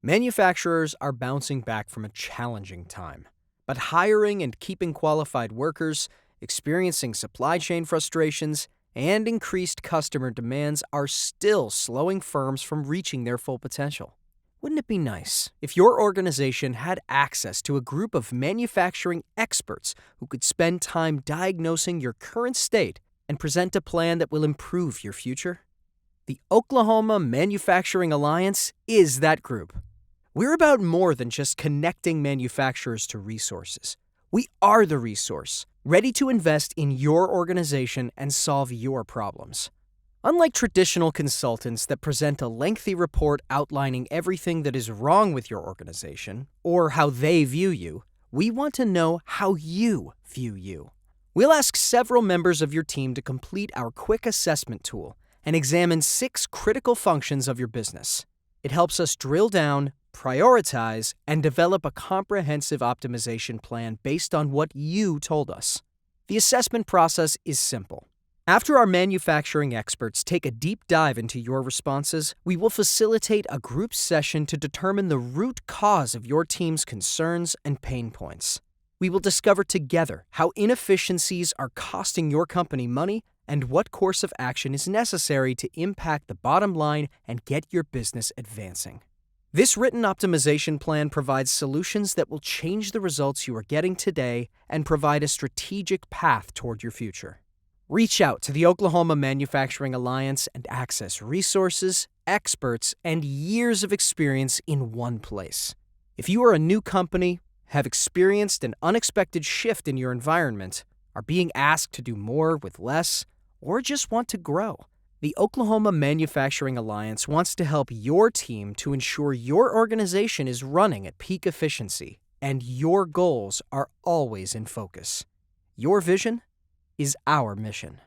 Manufacturers are bouncing back from a challenging time, but hiring and keeping qualified workers, experiencing supply chain frustrations, and increased customer demands are still slowing firms from reaching their full potential. Wouldn't it be nice if your organization had access to a group of manufacturing experts who could spend time diagnosing your current state and present a plan that will improve your future? The Oklahoma Manufacturing Alliance is that group. We're about more than just connecting manufacturers to resources. We are the resource, ready to invest in your organization and solve your problems. Unlike traditional consultants that present a lengthy report outlining everything that is wrong with your organization or how they view you, we want to know how you view you. We'll ask several members of your team to complete our quick assessment tool and examine 6 critical functions of your business. It helps us drill down, prioritize, and develop a comprehensive optimization plan based on what you told us. The assessment process is simple. After our manufacturing experts take a deep dive into your responses, we will facilitate a group session to determine the root cause of your team's concerns and pain points. We will discover together how inefficiencies are costing your company money and what course of action is necessary to impact the bottom line and get your business advancing. This written optimization plan provides solutions that will change the results you are getting today and provide a strategic path toward your future. Reach out to the Oklahoma Manufacturing Alliance and access resources, experts, and years of experience in one place. If you are a new company, have experienced an unexpected shift in your environment, are being asked to do more with less, or just want to grow, the Oklahoma Manufacturing Alliance wants to help your team to ensure your organization is running at peak efficiency and your goals are always in focus. Your vision is our mission.